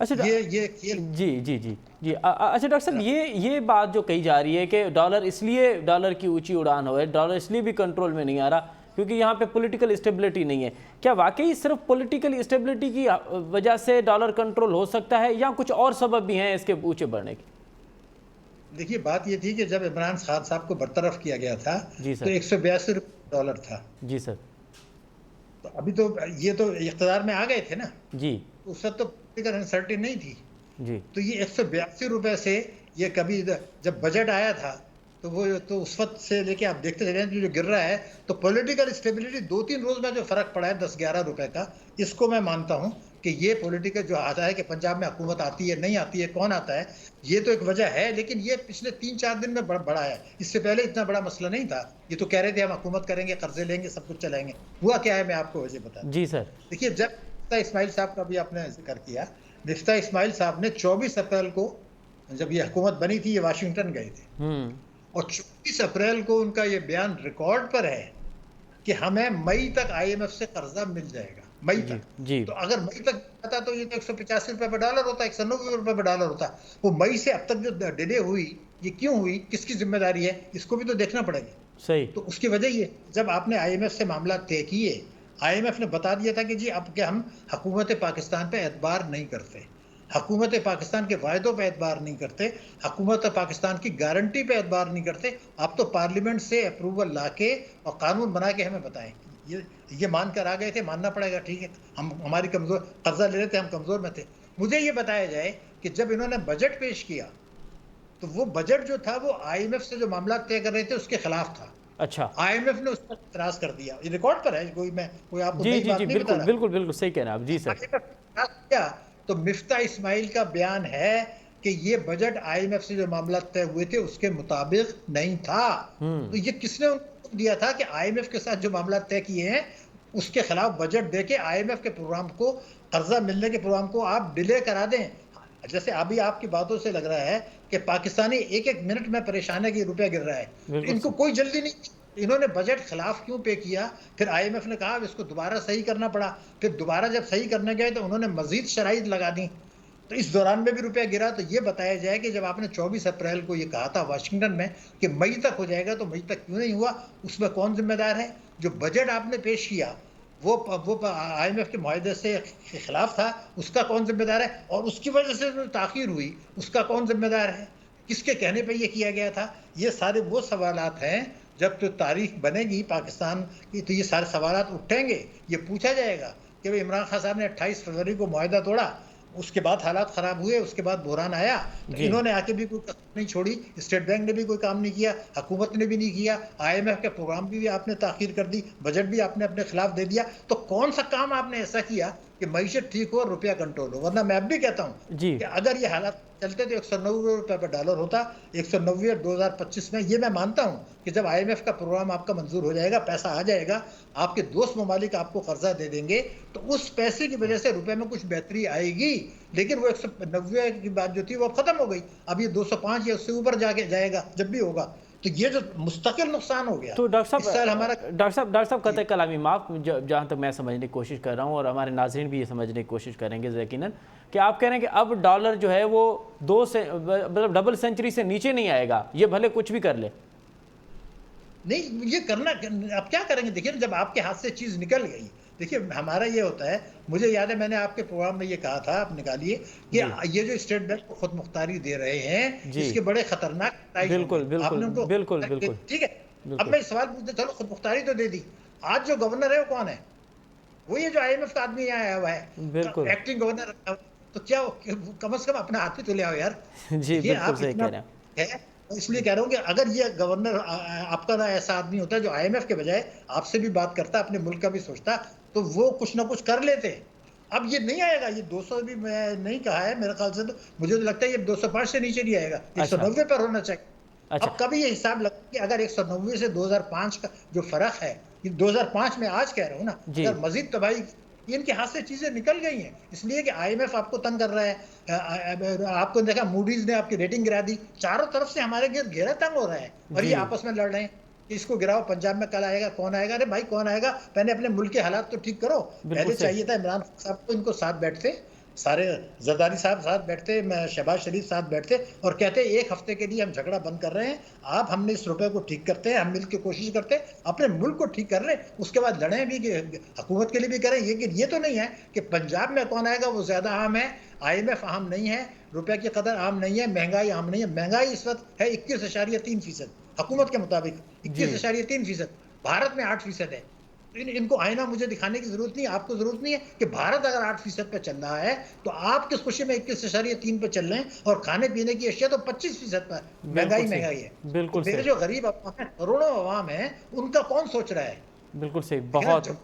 अच्छा ये जी जी जी जी अच्छा डॉक्टर साहब, ये बात जो कही जा रही है कि डॉलर की ऊंची उड़ान हो है, डॉलर इसलिए भी कंट्रोल में नहीं आ रहा क्योंकि यहाँ पे पॉलिटिकल स्टेबिलिटी नहीं है, क्या वाकई सिर्फ पॉलिटिकल स्टेबिलिटी की वजह से डॉलर कंट्रोल हो सकता है या कुछ और सबब भी हैं इसके ऊंचे बढ़ने के? देखिए, बात ये थी कि जब इमरान खान साहब को बरतरफ किया गया था जी सर, तो 182 डॉलर था। जी सर। तो अभी तो ये तो इख्तियार में आ गए थे ना जी, उस वक्त तो पॉलिटिकल अनसर्टेन नहीं थी जी। तो ये 182 रुपए से ये कभी जब बजट आया था तो वो तो उस वक्त से लेके आप देखते चले जो गिर रहा है। तो पॉलिटिकल स्टेबिलिटी 2-3 रोज में जो फर्क पड़ा है 10-11 रुपए का, इसको मैं मानता हूं कि ये पॉलिटिकल जो आता है कि पंजाब में हुकूमत आती है नहीं आती है, कौन आता है, ये तो एक वजह है। लेकिन ये पिछले 3-4 दिन में बढ़ा है, इससे पहले इतना बड़ा मसला नहीं था। ये तो कह रहे थे हम हुकूमत करेंगे, कर्जे लेंगे, सब कुछ चलाएंगे। हुआ क्या है मैं आपको वजह बता। जी सर। देखिए, जब मिफ्ता इस्माइल साहब का भी आपने जिक्र किया, मिफ्ता इस्माइल साहब ने 24 अप्रैल को जब ये हुकूमत बनी थी, ये वाशिंगटन गए थे और 24 अप्रैल को उनका ये बयान रिकॉर्ड पर है कि हमें मई तक IMF से कर्जा मिल जाएगा, मई तक। जी। तो अगर मई तक आता तो ये तो 185 रुपए पर डॉलर होता, 190 रुपए पर डॉलर होता। वो मई से अब तक जो डिले हुई, ये क्यों हुई, किसकी जिम्मेदारी है, इसको भी तो देखना पड़ेगा। सही। तो उसकी वजह ये, जब आपने IMF से मामला तय किए, IMF ने बता दिया था कि जी अब के हम हुकूमत पाकिस्तान पे एतबार नहीं करते, हुकूमत पाकिस्तान के वायदों पे एतबार नहीं करते, हुकूमत पाकिस्तान की गारंटी पे एतबार नहीं करते। आप तो पार्लियामेंट से अप्रूवल लाके और कानून बना के हमें बताएं। ये मानकर आ गए थे, मानना पड़ेगा, ठीक है, हम हमारी कमजोर कर्जा ले रहे थे, हम कमजोर में थे। मुझे ये बताया जाए कि जब इन्होंने बजट पेश किया तो वो बजट जो था वो IMF से जो मामला तय कर रहे थे उसके खिलाफ था। अच्छा। IMF ने उस पर इतराज कर दिया, ये रिकॉर्ड पर है, कोई आपको नई बात नहीं बता रहा। बिल्कुल सही कह रहे हैं आप। जी सर। तो मिफ्ता इस्माइल का बयान है कि ये बजट IMF से जो मामला तय हुए थे उसके मुताबिक नहीं था। तो ये किसने उनको दिया था कि IMF के साथ जो मामला तय किए हैं उसके खिलाफ बजट देके IMF के प्रोग्राम को, कर्जा मिलने के प्रोग्राम को आप डिले करा दें। जैसे अभी आपकी बातों से लग रहा है कि पाकिस्तानी एक मिनट में परेशान है कि रुपया गिर रहा है, तो इनको कोई जल्दी नहीं। इन्होंने बजट खिलाफ क्यों पे किया? फिर IMF ने कहा इसको दोबारा सही करना पड़ा। फिर दोबारा जब सही करने गए तो उन्होंने मजीद शराइत लगा दी, तो इस दौरान में भी रुपया गिरा। तो ये बताया जाए कि जब आपने 24 अप्रैल को ये कहा था वाशिंगटन में कि मई तक हो जाएगा, तो मई तक क्यों नहीं हुआ? उसमें कौन जिम्मेदार है? जो बजट आपने पेश किया वो IMF के मुआहदे से खिलाफ था, उसका कौन जिम्मेदार है? और उसकी वजह से जो ताखीर हुई उसका कौन जिम्मेदार है? किसके कहने पे ये किया गया था? ये सारे वो सवालात हैं, जब तो तारीख बनेगी पाकिस्तान की तो ये सारे सवालात उठेंगे। ये पूछा जाएगा कि भाई इमरान खान साहब ने 28 फरवरी को मुआहदा तोड़ा, उसके बाद हालात ख़राब हुए, उसके बाद बहरान आया, तो इन्होंने आके भी कोई कसर नहीं छोड़ी। स्टेट बैंक ने भी कोई काम नहीं किया, हुकूमत ने भी नहीं किया, IMF के प्रोग्राम भी आपने ताखीर कर दी, बजट भी आपने अपने खिलाफ दे दिया। तो कौन सा काम आपने ऐसा किया कि मईशत ठीक हो और रुपया कंट्रोल हो। वरना मैं अब भी कहता हूं जी कि अगर ये हालात चलते तो 190 रुपए पर डॉलर होता, 190 2025 में। ये मैं मानता हूं कि जब IMF का प्रोग्राम आपका मंजूर हो जाएगा, पैसा आ जाएगा, आपके दोस्त ममालिक आपको कर्जा दे देंगे, तो उस पैसे की वजह से रुपए में कुछ बेहतरी आएगी। लेकिन वो 190 की बात जो थी वो अब खत्म हो गई। अब ये 205 या उससे ऊपर जाके जाएगा जब भी होगा। तो ये जो मुस्तकिल नुकसान हो गया। तो डॉक्टर इस साल हमारा साहब कतई कलामी माफ, जहाँ तक मैं समझने की कोशिश कर रहा हूँ और हमारे नाज़रीन भी ये समझने की कोशिश करेंगे यकीनन, कि आप कह रहे हैं कि अब डॉलर जो है वो मतलब डबल सेंचुरी से नीचे नहीं आएगा, ये भले कुछ भी कर ले। नहीं, ये करना अब क्या करेंगे? देखिए, जब आपके हाथ से चीज निकल गई, देखिए हमारा ये होता है, मुझे याद है मैंने आपके प्रोग्राम में ये कहा था, आप निकालिए, कि ये जो स्टेट बैंक को खुद मुख्तारी दे रहे हैं, इसके बड़े खतरनाक बिल्कुल बिल्कुल बिल्कुल बिल्कुल ठीक है। अब मैं सवाल पूछता, चलो खुद मुख्तारी तो दे दी, आज जो गवर्नर है वो कौन है? वो ये जो IMF का आदमी यहाँ आया हुआ है, बिल्कुल एक्टिंग गवर्नर। तो क्या कम से कम अपना हाथ पे तो ले आओ यार। जी बिल्कुल सही कह रहे हैं। इसलिए कह रहा हूँ कि अगर ये गवर्नर आपका ना ऐसा आदमी होता है जो IMF के बजाय आपसे भी बात करता, अपने मुल्क का भी सोचता, तो वो कुछ ना कुछ कर लेते। अब ये नहीं आएगा, ये 200 भी मैं नहीं कहा है, मेरे ख्याल से तो मुझे तो लगता है ये 205 से नीचे नहीं आएगा, 190 पर होना चाहिए। अब कभी ये हिसाब लगा कि अगर 190 से 2005 का जो फर्क है, ये 2005 में आज कह रहा हूँ ना, अगर मजीद तबाही, इनके हाथ से चीजें निकल गई हैं, इसलिए कि IMF आपको तंग कर रहा है। आपको देखा, मूडीज ने आपकी रेटिंग गिरा दी, चारों तरफ से हमारे घेरा तंग हो रहा है, और ये आपस में लड़ रहे हैं कि इसको गिराओ, पंजाब में कल आएगा, कौन आएगा? अरे भाई कौन आएगा? पहले अपने मुल्क के हालात तो ठीक करो। पहले चाहिए था इमरान साहब को, इनको साथ बैठते, सारे जरदारी साहब साथ बैठते, शहबाज शरीफ साथ बैठते और कहते एक हफ्ते के लिए हम झगड़ा बंद कर रहे हैं, आप हमने इस रुपए को ठीक करते हैं, हम मिलकर कोशिश करते हैं, अपने मुल्क को ठीक कर रहे हैं, उसके बाद लड़ें भी, हुकूमत के लिए भी करें। ये तो नहीं है कि पंजाब में कौन आएगा वो ज्यादा अहम है, IMF अहम नहीं है, रुपए की कदर आम नहीं है, महंगाई आम नहीं है। महंगाई इस वक्त है 21.3%, हुकूमत के मुताबिक 21.3%, भारत में 8% है। इनको आईना मुझे दिखाने की जरूरत नहीं, आपको जरूरत नहीं है कि भारत अगर 8% पे चल रहा है तो आप किस खुशी में 21.3 पे चल रहे हैं, और खाने पीने की अशिया तो 25% पर महंगाई है। बिल्कुल मेरे जो गरीब अवाम है, करोड़ों अवाम है, उनका कौन सोच रहा है? बिल्कुल सही, बहुत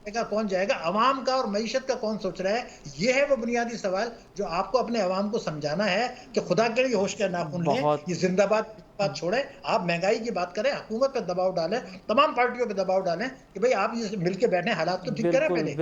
का कौन जाएगा, अवाम का और मईशत का कौन सोच रहा है? ये है वो बुनियादी सवाल जो आपको अपने अवाम को समझाना है कि खुदा के लिए होश के नाखून लें, ये जिंदाबाद बात छोड़े, आप महंगाई की बात करें, हुकूमत पे दबाव डालें, तमाम पार्टियों पे दबाव डालें कि भाई आप ये मिलके बैठे, हालात तो ठीक करें पहले।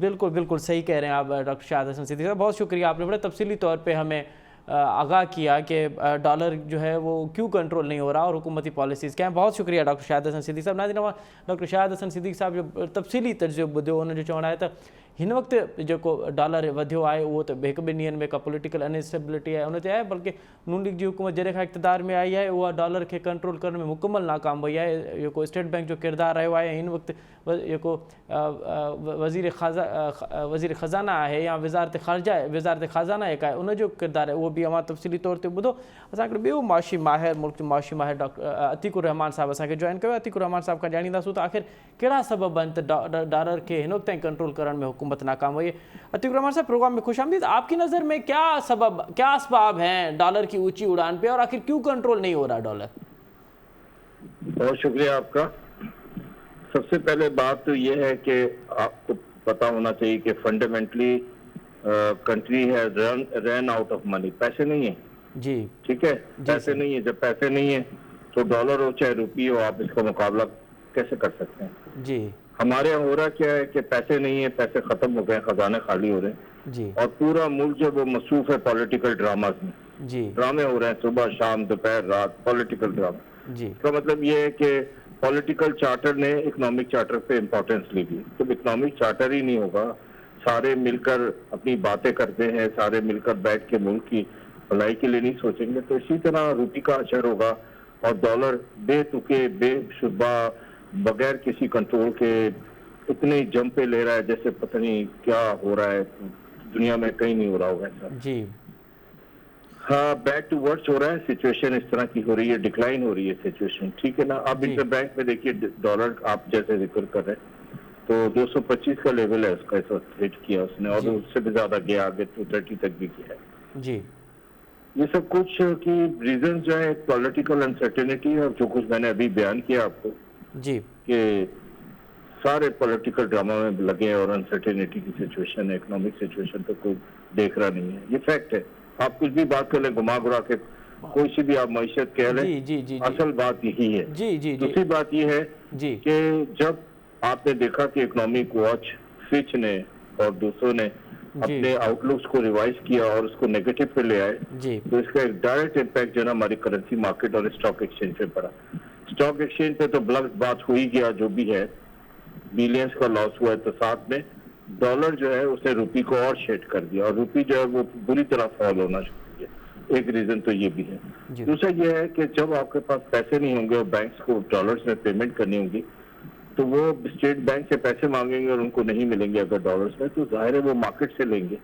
बिल्कुल बिल्कुल सही कह रहे हैं आप डॉक्टर शहादत हसन सिद्दीकी साहब, बहुत शुक्रिया, आपने बड़े तफसीली तौर पे हमें आगाह किया कि डॉलर जो है वो क्यों कंट्रोल नहीं हो रहा और हुकूमती पॉलिसीज़ क्या हैं। बहुत शुक्रिया डॉक्टर शहादत हसन सिद्दीकी साहब। नाज़रीन, डॉक्टर शहादत हसन सिद्दीकी साहब जो तफसीली तर्जु ॿुधियो, उन जो चवणु आहे त हिन वक़्तु जेको डॉलर वधियो आहे उहो त हिकु ॿिनि ॾींहंनि में का पॉलिटिकल अनस्टेबिलिटी आहे उन ते आहे, बल्कि नून लीग जी हुकूमत जॾहिं खां इक़्तिदार में आई आहे उहा डॉलर खे कंट्रोल करण में मुकमल नाकाम वई आहे। जेको स्टेट बैंक जो किरदारु रहियो आहे, हिन वक़्तु जेको वज़ीर ख़ज़ाना आहे या वज़ारत ख़ज़ाना जेका आहे उनजो किरदारु आहे, उहो बि अवां तफ़सीली तौर ते ॿुधो। असां हिकिड़ो ॿियो मुआशी माहिर, मुल्क जो मुआशी माहिर डॉक्टर अतीकुर रहमान साहब असांखे जॉइन कयो। अतीकुर रहमान साहब खां ॼाणींदासूं त आख़िर कहिड़ा सबब आहिनि त डॉलर के हिन वक़्त ताईं कंट्रोल करण में हुकूमत नाकाम हुई है। अतीकुर रहमान साहब, प्रोग्राम में खुश आमदीद। आपकी नज़र में क्या असबाब हैं डॉलर की ऊंची उड़ान पे, और आखिर क्यों कंट्रोल नहीं हो रहा डॉलर? बहुत शुक्रिया आपका। सबसे पहले बात तो ये है कि आपको पता होना चाहिए कि fundamentally country has run out of money, पैसे नहीं है जी, ठीक है, पैसे नहीं है। जब पैसे नहीं है तो डॉलर हो चाहे रुपये हो, आप इसका मुकाबला कैसे कर सकते हैं जी। हमारे यहाँ हो रहा क्या है कि पैसे नहीं है, पैसे खत्म हो गए, खजाने खाली हो रहे हैं जी, और पूरा मुल्क जो वो मसरूफ है पॉलिटिकल ड्रामास में जी, ड्रामे हो रहे हैं, सुबह शाम दोपहर रात पॉलिटिकल ड्रामा जी। इसका मतलब ये है कि पॉलिटिकल चार्टर ने इकोनॉमिक चार्टर पे इम्पोर्टेंस ली थी। जब इकोनॉमिक चार्टर ही नहीं होगा, सारे मिलकर अपनी बातें करते हैं, सारे मिलकर बैठ के मुल्क की भलाई के लिए नहीं सोचेंगे, तो इसी तरह रूपी का असर होगा और डॉलर बेतुके बेशुबा बगैर किसी कंट्रोल के इतने जंप पे ले रहा है जैसे पता नहीं क्या हो रहा है, दुनिया में कहीं नहीं हो रहा होगा ऐसा जी। हाँ, बैक टू वर्ड्स हो रहा है, सिचुएशन इस तरह की हो रही है, डिक्लाइन हो रही है सिचुएशन, ठीक है ना। अब इंटर बैंक में देखिए डॉलर आप जैसे जिक्र कर रहे हैं तो 225 का लेवल है उसका, इस वक्त हिट किया उसने और उससे भी ज्यादा गया, आगे 230 तक भी गया है जी। ये सब कुछ की रीजन जो है पॉलिटिकल अनसर्टेनिटी और जो कुछ मैंने अभी बयान किया आपको जी कि सारे पॉलिटिकल ड्रामा में लगे हैं और अनसर्टेनिटी की सिचुएशन है, इकोनॉमिक सिचुएशन तो कोई देख रहा नहीं है। ये फैक्ट है। आप कुछ भी बात कर ले, घुमा घुरा के कोई सी भी आप मैशत कह लें, असल बात यही है। दूसरी बात ये है कि जब आपने देखा कि इकोनॉमिक वॉच, फिच ने और दूसरों ने अपने आउटलुक्स को रिवाइज किया और उसको नेगेटिव पे ले आए, तो इसका एक डायरेक्ट इम्पैक्ट जो है ना हमारी करेंसी मार्केट और स्टॉक एक्सचेंज पे पड़ा। स्टॉक एक्सचेंज पे तो ब्लफ बात हो ही गया, जो भी है बिलियंस का लॉस हुआ है, तो साथ में डॉलर जो है उसने रुपी को और शेड कर दिया और रुपी जो है वो बुरी तरह फॉल होना शुरू हो गया। एक रीजन तो ये भी है। दूसरा ये है कि जब आपके पास पैसे नहीं होंगे और बैंक्स को डॉलर्स में पेमेंट करनी होगी, तो वो स्टेट बैंक से पैसे मांगेंगे और उनको नहीं मिलेंगे अगर डॉलर्स में, तो जाहिर है वो मार्केट से लेंगे।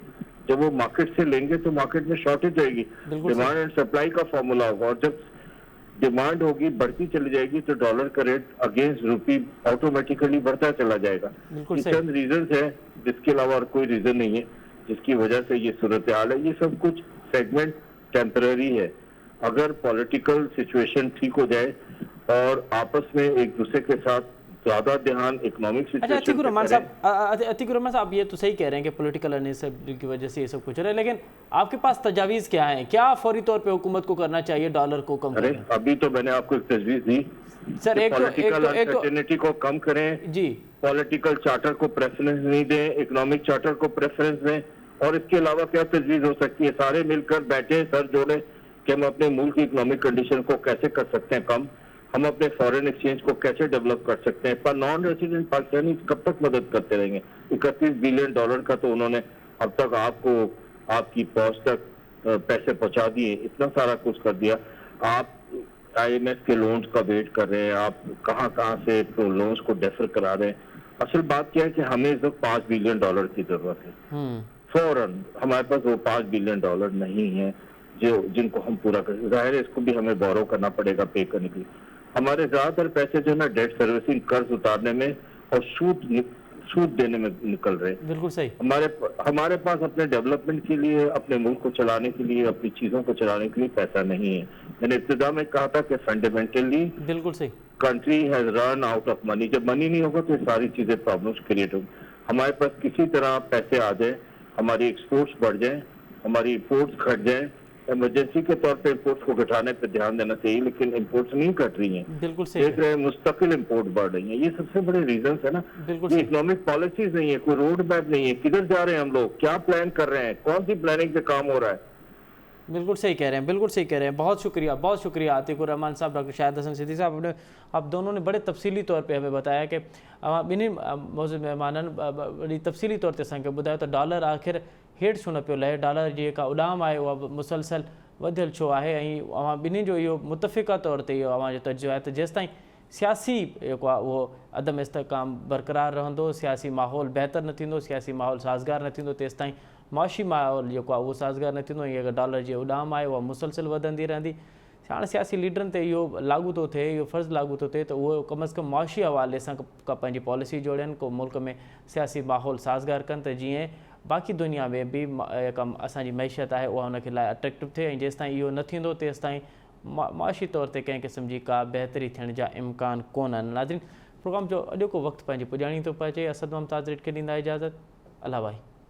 जब वो मार्केट से लेंगे तो मार्केट में शॉर्टेज आएगी, डिमांड एंड सप्लाई का फॉर्मूला होगा, और जब डिमांड होगी बढ़ती चली जाएगी तो डॉलर का रेट अगेंस्ट रुपी ऑटोमेटिकली बढ़ता चला जाएगा। ये चंद रीजन है, जिसके अलावा और कोई रीजन नहीं है जिसकी वजह से ये सूरत हाल है। ये सब कुछ सेगमेंट टेम्पररी है। अगर पॉलिटिकल सिचुएशन ठीक हो जाए और आपस में एक दूसरे के साथ ज्यादा ध्यान इकोनॉमिक सिचुएशन। अतीक रहमान साहब ये तो सही कह रहे हैं कि पॉलिटिकल अनस्टेबिलिटी की वजह से ये सब कुछ हो रहा है, लेकिन आपके पास तजावीज़ क्या है? क्या फौरी तौर पे हुकूमत को करना चाहिए डॉलर को कम करने? अभी तो मैंने आपको एक तजवीज़ दी सर, पॉलिटिकल अनसर्टेनिटी को कम करें जी, पॉलिटिकल चार्टर को प्रेफरेंस नहीं दें, इकोनॉमिक चार्टर को प्रेफरेंस दें, और इसके अलावा क्या तजवीज़ हो सकती है? सारे मिलकर बैठे, सर जोड़े कि हम अपने मुल्क की इकोनॉमिक कंडीशन को कैसे कर सकते हैं कम, हम अपने फॉरेन एक्सचेंज को कैसे डेवलप कर सकते हैं। पर नॉन रेसिडेंट पाकिस्तानी कब तक मदद करते रहेंगे? 31 बिलियन डॉलर का तो उन्होंने अब तक आपको आपकी पहुंच तक पैसे पहुंचा दिए, इतना सारा कुछ कर दिया। आप IMF के लोन्स का वेट कर रहे हैं, आप कहां से तो लोन्स को डेफर करा रहे हैं। असल बात क्या है कि हमें इस वक्त 5 बिलियन डॉलर की जरूरत है फौरन। हमारे पास वो 5 बिलियन डॉलर नहीं है जिनको हम पूरा कर, जाहिर है इसको भी हमें बोरो करना पड़ेगा पे करने के लिए। हमारे ज्यादातर पैसे जो है ना डेट सर्विसिंग, कर्ज उतारने में और सूद देने में निकल रहे हैं। बिल्कुल सही। हमारे पास अपने डेवलपमेंट के लिए, अपने मुल्क को चलाने के लिए, अपनी चीजों को चलाने के लिए पैसा नहीं है। मैंने इब्तिदा में कहा था कि फंडामेंटली बिल्कुल सही country has run out of money. जब मनी नहीं होगा तो सारी चीजें प्रॉब्लम्स क्रिएट होगी। हमारे पास किसी तरह पैसे आ जाए, हमारी एक्सपोर्ट्स बढ़ जाए, हमारी इंपोर्ट्स घट जाए। इमरजेंसी के तौर पे इंपोर्ट्स को घटाने पे ध्यान देना चाहिए, लेकिन इंपोर्ट्स नहीं घट रही हैं। बिल्कुल सही देख रहे हैं मुस्तकिल इंपोर्ट बढ़ रही हैं। ये सबसे बड़े रीजन है ना। ये इकोनॉमिक पॉलिसीज नहीं है, कोई रोड मैप नहीं है, किधर जा रहे हैं हम लोग, क्या प्लान कर रहे हैं, कौन सी प्लानिंग पे काम हो रहा है। बिल्कुल सही कह रहे हैं, बिल्कुल सही कह रहे हैं। बहुत शुक्रिया अतीकुर रहमान साहब, डॉक्टर शाहिद हसन सिद्दीकी साहब। आप दोनों ने बड़े तफसीली तौर पे हमें बताया कि ॿिन्ही मौजूद मेहमाननि बड़ी तफसीली तौर ते असांखे ॿुधायो त डॉलर आख़िर हेठि छो न पियो लहे, डॉलर जी जेका उॾाम आहे उहा मुसलसल वधियल छो आहे, ऐं ॿिन्ही जो इहो मुतफ़िक़ा तौर ते इहो जो तर्जुमो आहे त जेसिताईं सियासी जेको आहे उहो अदम इस्तेहकाम बरक़रार रहंदो, सियासी माहौल बहितर न थींदो, सियासी माहौल साज़गार न थींदो, तेसिताईं माशी माहौल जेको आहे उहो साज़गार न थींदो। ऐं अगरि डॉलर जी उॾाम आहे उहा मुसलसिल वधंदी रहंदी। हाणे सियासी लीडरनि ते इहो लागू थो थिए, इहो फ़र्ज़ु लागू थो थिए त उहो कम अज़ कम माशी हवाले सां पंहिंजी पॉलिसी जोड़नि, को मुल्क में सियासी माहौल साज़गार कनि त जीअं बाक़ी दुनिया में भी कम असांजी मैशियत आहे उहा उनखे लाइ अट्रैक्टिव थिए। ऐं जेसिताईं इहो न थींदो तेसिताईं माशी तौर ते कंहिं क़िस्म जी का बहितरी थियण जा इम्कान कोन्हनि। नाज़रीन, प्रोग्राम जो अॼोको वक़्तु पंहिंजी पुॼाणी थो पहुचे। असद मुमताज़ रिट खे ॾींदा इजाज़त। अल्लाह भाई।